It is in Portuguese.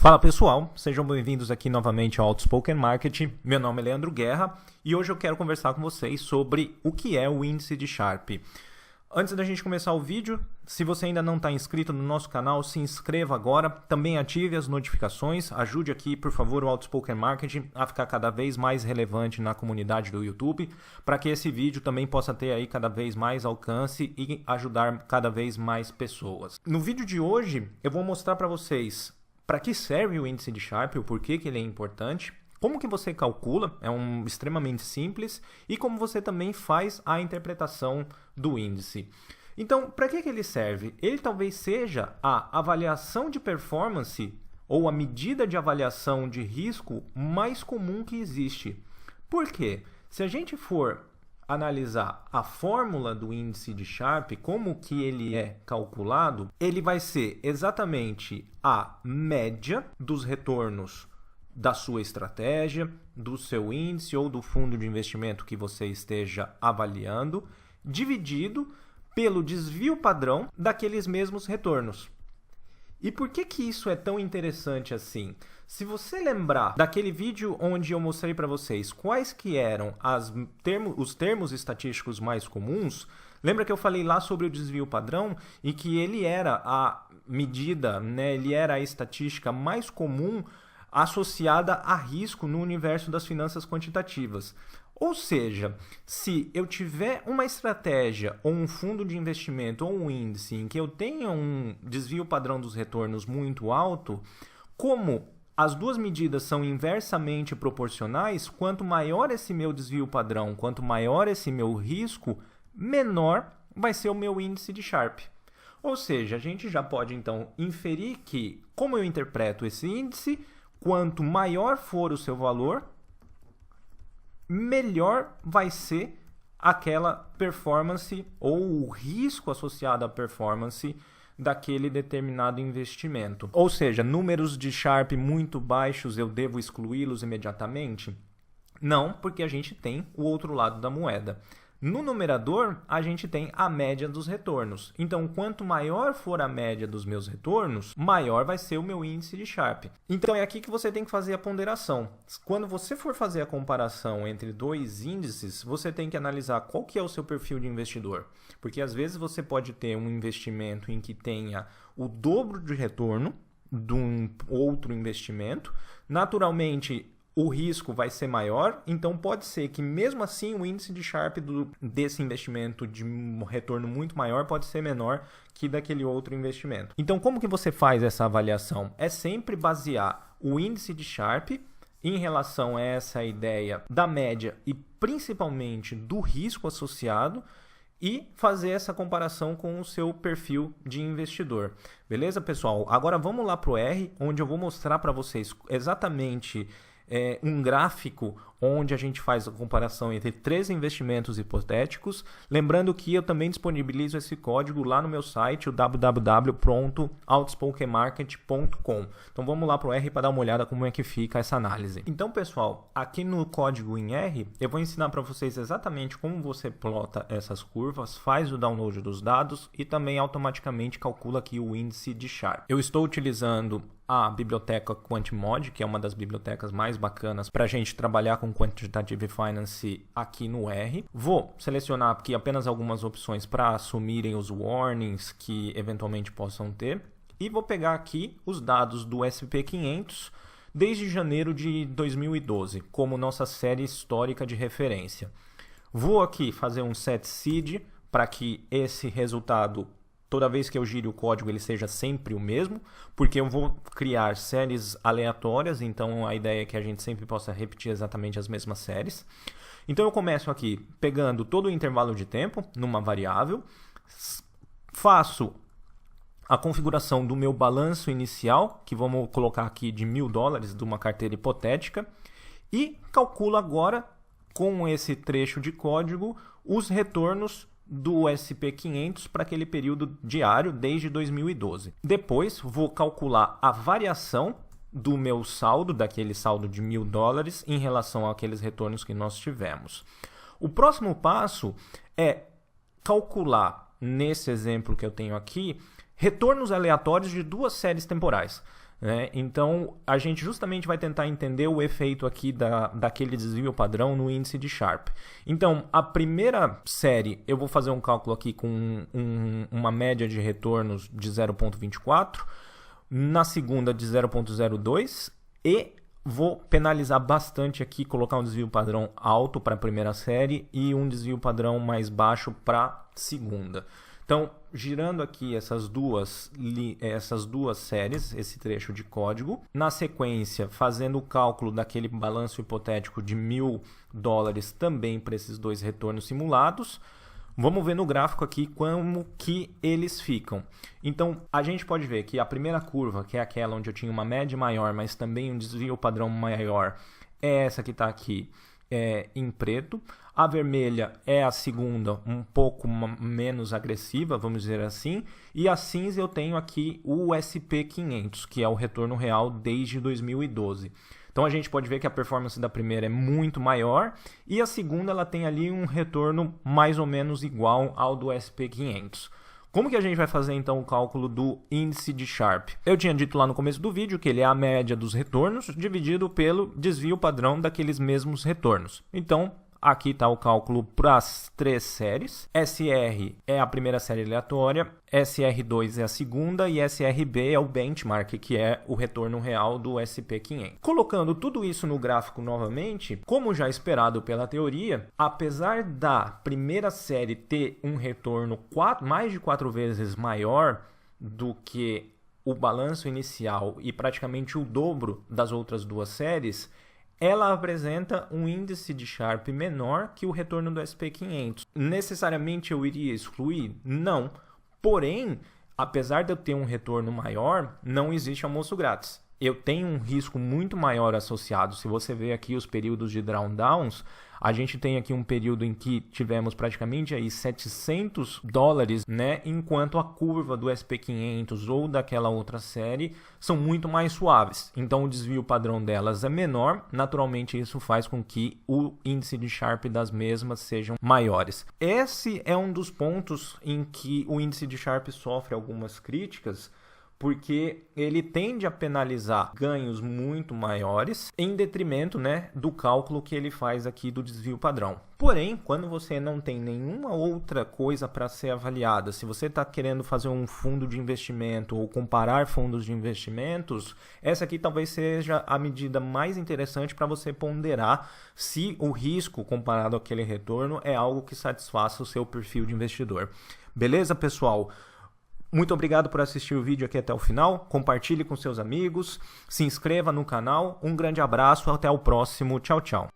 Fala pessoal, sejam bem-vindos aqui novamente ao Outspoken Marketing. Meu nome é Leandro Guerra e hoje eu quero conversar com vocês sobre o que é o índice de Sharpe. Antes da gente começar o vídeo, se você ainda não está inscrito no nosso canal, se inscreva agora, também ative as notificações, ajude aqui, por favor, o Outspoken Marketing a ficar cada vez mais relevante na comunidade do YouTube, para que esse vídeo também possa ter aí cada vez mais alcance e ajudar cada vez mais pessoas. No vídeo de hoje, eu vou mostrar para vocês para que serve o índice de Sharpe, o porquê que ele é importante, como que você calcula, é extremamente simples, e como você também faz a interpretação do índice. Então, para que ele serve? Ele talvez seja a avaliação de performance ou a medida de avaliação de risco mais comum que existe. Por quê? Se a gente for analisar a fórmula do índice de Sharpe, como que ele é calculado, ele vai ser exatamente a média dos retornos da sua estratégia, do seu índice ou do fundo de investimento que você esteja avaliando, dividido pelo desvio padrão daqueles mesmos retornos. E por que isso é tão interessante assim? Se você lembrar daquele vídeo onde eu mostrei para vocês quais que eram os termos estatísticos mais comuns, lembra que eu falei lá sobre o desvio padrão e que ele era a medida, ele era a estatística mais comum associada a risco no universo das finanças quantitativas. Ou seja, se eu tiver uma estratégia ou um fundo de investimento ou um índice em que eu tenha um desvio padrão dos retornos muito alto, como as duas medidas são inversamente proporcionais, quanto maior esse meu desvio padrão, quanto maior esse meu risco, menor vai ser o meu índice de Sharpe. Ou seja, a gente já pode então inferir que, como eu interpreto esse índice, quanto maior for o seu valor, melhor vai ser aquela performance ou o risco associado à performance daquele determinado investimento. Ou seja, números de Sharpe muito baixos, eu devo excluí-los imediatamente? Não, porque a gente tem o outro lado da moeda. No numerador, a gente tem a média dos retornos. Então, quanto maior for a média dos meus retornos, maior vai ser o meu índice de Sharpe. Então, é aqui que você tem que fazer a ponderação. Quando você for fazer a comparação entre dois índices, você tem que analisar qual que é o seu perfil de investidor. Porque, às vezes, você pode ter um investimento em que tenha o dobro de retorno de um outro investimento. Naturalmente, o risco vai ser maior, então pode ser que mesmo assim o índice de Sharpe desse investimento de um retorno muito maior pode ser menor que daquele outro investimento. Então como que você faz essa avaliação? É sempre basear o índice de Sharpe em relação a essa ideia da média e principalmente do risco associado e fazer essa comparação com o seu perfil de investidor. Beleza, pessoal? Agora vamos lá para o R, onde eu vou mostrar para vocês exatamente um gráfico onde a gente faz a comparação entre três investimentos hipotéticos. Lembrando que eu também disponibilizo esse código lá no meu site, o www.outspokenmarket.com. Então vamos lá para o R para dar uma olhada como é que fica essa análise. Então, pessoal, aqui no código em R, eu vou ensinar para vocês exatamente como você plota essas curvas, faz o download dos dados e também automaticamente calcula aqui o índice de Sharpe. Eu estou utilizando a biblioteca QuantMod, que é uma das bibliotecas mais bacanas para a gente trabalhar com Quantitative Finance aqui no R. Vou selecionar aqui apenas algumas opções para assumirem os warnings que eventualmente possam ter. E vou pegar aqui os dados do SP500 desde janeiro de 2012, como nossa série histórica de referência. Vou aqui fazer um set seed para que esse resultado, toda vez que eu gire o código, ele seja sempre o mesmo, porque eu vou criar séries aleatórias, então a ideia é que a gente sempre possa repetir exatamente as mesmas séries. Então eu começo aqui pegando todo o intervalo de tempo numa variável, faço a configuração do meu balanço inicial, que vamos colocar aqui de $1.000 de uma carteira hipotética, e calculo agora, com esse trecho de código, os retornos do SP500 para aquele período diário desde 2012. Depois vou calcular a variação do meu saldo, daquele saldo de $1.000 em relação àqueles retornos que nós tivemos. O próximo passo é calcular, nesse exemplo que eu tenho aqui, retornos aleatórios de duas séries temporais. né? Então, a gente justamente vai tentar entender o efeito aqui daquele desvio padrão no índice de Sharpe. Então, a primeira série, eu vou fazer um cálculo aqui com uma média de retornos de 0,24, na segunda de 0,02 e vou penalizar bastante aqui, colocar um desvio padrão alto para a primeira série e um desvio padrão mais baixo para a segunda. Então, girando aqui essas duas séries, esse trecho de código, na sequência, fazendo o cálculo daquele balanço hipotético de $1.000 também para esses dois retornos simulados, vamos ver no gráfico aqui como que eles ficam. Então, a gente pode ver que a primeira curva, que é aquela onde eu tinha uma média maior, mas também um desvio padrão maior, é essa que está aqui em preto. A vermelha é a segunda, um pouco menos agressiva, vamos dizer assim. E a cinza eu tenho aqui o SP500, que é o retorno real desde 2012. Então a gente pode ver que a performance da primeira é muito maior e a segunda ela tem ali um retorno mais ou menos igual ao do SP500. Como que a gente vai fazer então o cálculo do índice de Sharpe? Eu tinha dito lá no começo do vídeo que ele é a média dos retornos dividido pelo desvio padrão daqueles mesmos retornos. Então, aqui está o cálculo para as três séries. SR é a primeira série aleatória, SR2 é a segunda e SRB é o benchmark, que é o retorno real do SP500. Colocando tudo isso no gráfico novamente, como já esperado pela teoria, apesar da primeira série ter um retorno mais de 4 vezes maior do que o balanço inicial e praticamente o dobro das outras duas séries, ela apresenta um índice de Sharpe menor que o retorno do SP500. Necessariamente eu iria excluir? Não. Porém, apesar de eu ter um retorno maior, não existe almoço grátis. Eu tenho um risco muito maior associado. Se você ver aqui os períodos de drawdowns, a gente tem aqui um período em que tivemos praticamente aí $700, né? Enquanto a curva do SP500 ou daquela outra série são muito mais suaves. Então o desvio padrão delas é menor. Naturalmente isso faz com que o índice de Sharpe das mesmas sejam maiores. Esse é um dos pontos em que o índice de Sharpe sofre algumas críticas, porque ele tende a penalizar ganhos muito maiores em detrimento, né, do cálculo que ele faz aqui do desvio padrão. Porém, quando você não tem nenhuma outra coisa para ser avaliada, se você está querendo fazer um fundo de investimento ou comparar fundos de investimentos, essa aqui talvez seja a medida mais interessante para você ponderar se o risco comparado àquele retorno é algo que satisfaça o seu perfil de investidor. Beleza, pessoal? Muito obrigado por assistir o vídeo aqui até o final, compartilhe com seus amigos, se inscreva no canal, um grande abraço, até o próximo, tchau, tchau.